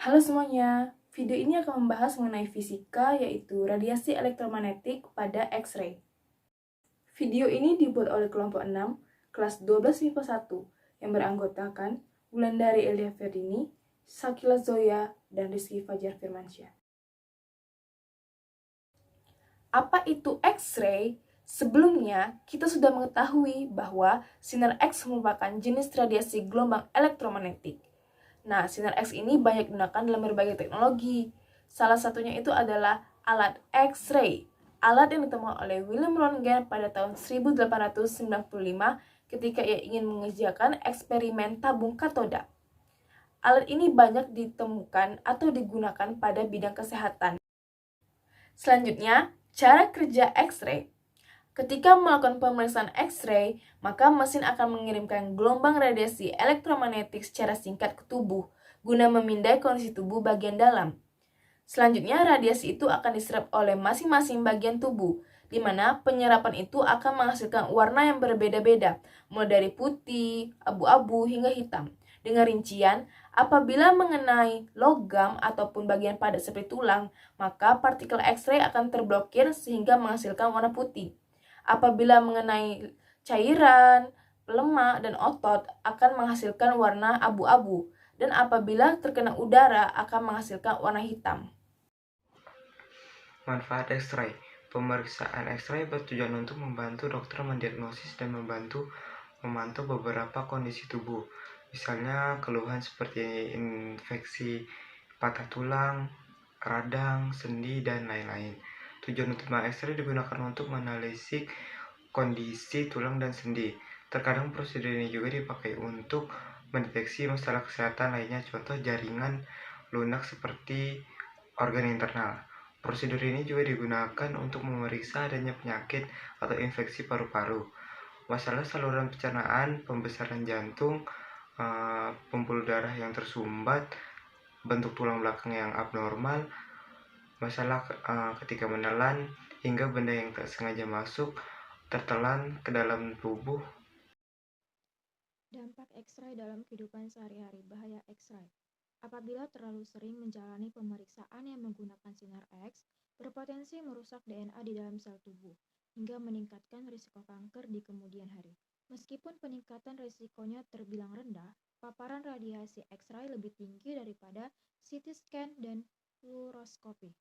Halo semuanya, video ini akan membahas mengenai fisika yaitu radiasi elektromagnetik pada X-ray. Video ini dibuat oleh kelompok 6, kelas 12 MIPA 1 yang beranggotakan Wulandari Elia Ferdini, Sakila Zoya, dan Rizky Fajar Firmansyah. Apa itu X-ray? Sebelumnya, kita sudah mengetahui bahwa sinar X merupakan jenis radiasi gelombang elektromagnetik. Nah, sinar X ini banyak digunakan dalam berbagai teknologi. Salah satunya itu adalah alat X-ray. Alat yang ditemukan oleh William Röntgen pada tahun 1895 ketika ia ingin mengerjakan eksperimen tabung katoda. Alat ini banyak ditemukan atau digunakan pada bidang kesehatan. Selanjutnya, cara kerja X-ray. Ketika melakukan pemeriksaan X-ray, maka mesin akan mengirimkan gelombang radiasi elektromagnetik secara singkat ke tubuh, guna memindai kondisi tubuh bagian dalam. Selanjutnya, radiasi itu akan diserap oleh masing-masing bagian tubuh, di mana penyerapan itu akan menghasilkan warna yang berbeda-beda, mulai dari putih, abu-abu, hingga hitam. Dengan rincian, apabila mengenai logam ataupun bagian padat seperti tulang, maka partikel X-ray akan terblokir sehingga menghasilkan warna putih. Apabila mengenai cairan, lemak, dan otot akan menghasilkan warna abu-abu, dan apabila terkena udara akan menghasilkan warna hitam. Manfaat X-ray. Pemeriksaan X-ray bertujuan untuk membantu dokter mendiagnosis dan membantu memantau beberapa kondisi tubuh. Misalnya keluhan seperti infeksi patah tulang, radang, sendi, dan lain-lain. Tujuan utama X-ray digunakan untuk menanalisis kondisi tulang dan sendi. Terkadang prosedur ini juga dipakai untuk mendeteksi masalah kesehatan lainnya, contoh jaringan lunak seperti organ internal. Prosedur ini juga digunakan untuk memeriksa adanya penyakit atau infeksi paru-paru, masalah saluran pencernaan, pembesaran jantung, pembuluh darah yang tersumbat, bentuk tulang belakang yang abnormal, masalah ketika menelan, hingga benda yang tak sengaja masuk tertelan ke dalam tubuh. Dampak X-ray dalam kehidupan sehari-hari. Bahaya X-ray. Apabila terlalu sering menjalani pemeriksaan yang menggunakan sinar X, berpotensi merusak DNA di dalam sel tubuh, hingga meningkatkan risiko kanker di kemudian hari. Meskipun peningkatan risikonya terbilang rendah, paparan radiasi X-ray lebih tinggi daripada CT scan dan fluoroskopi.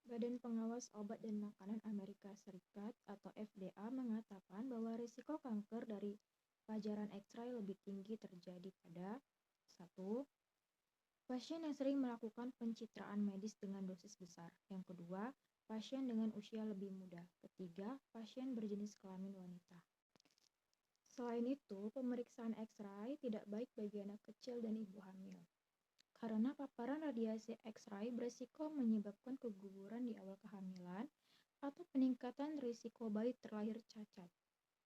Badan Pengawas Obat dan Makanan Amerika Serikat atau FDA mengatakan bahwa risiko kanker dari paparan X-ray lebih tinggi terjadi pada 1. Pasien yang sering melakukan pencitraan medis dengan dosis besar. Yang kedua, pasien dengan usia lebih muda. Ketiga, pasien berjenis kelamin wanita. Selain itu, pemeriksaan X-ray tidak baik bagi anak kecil dan ibu hamil. Karena paparan radiasi X-ray berisiko menyebabkan keguguran di awal kehamilan atau peningkatan risiko bayi terlahir cacat.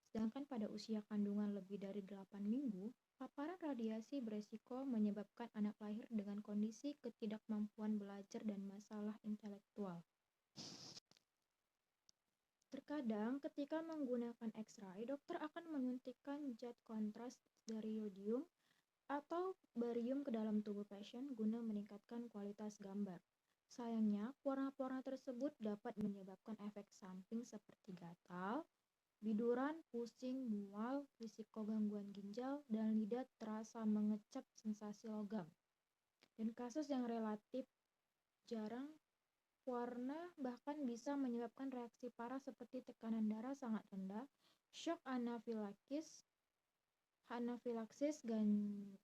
Sedangkan pada usia kandungan lebih dari 8 minggu, paparan radiasi berisiko menyebabkan anak lahir dengan kondisi ketidakmampuan belajar dan masalah intelektual. Terkadang ketika menggunakan X-ray, dokter akan menyuntikkan zat kontras dari yodium atau barium ke dalam tubuh pasien guna meningkatkan kualitas gambar. Sayangnya, warna-warna tersebut dapat menyebabkan efek samping seperti gatal, biduran, pusing, mual, risiko gangguan ginjal, dan lidah terasa mengecap sensasi logam. Dan kasus yang relatif jarang, warna bahkan bisa menyebabkan reaksi parah seperti tekanan darah sangat rendah, shock anafilaksis,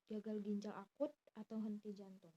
gagal ginjal akut, atau henti jantung.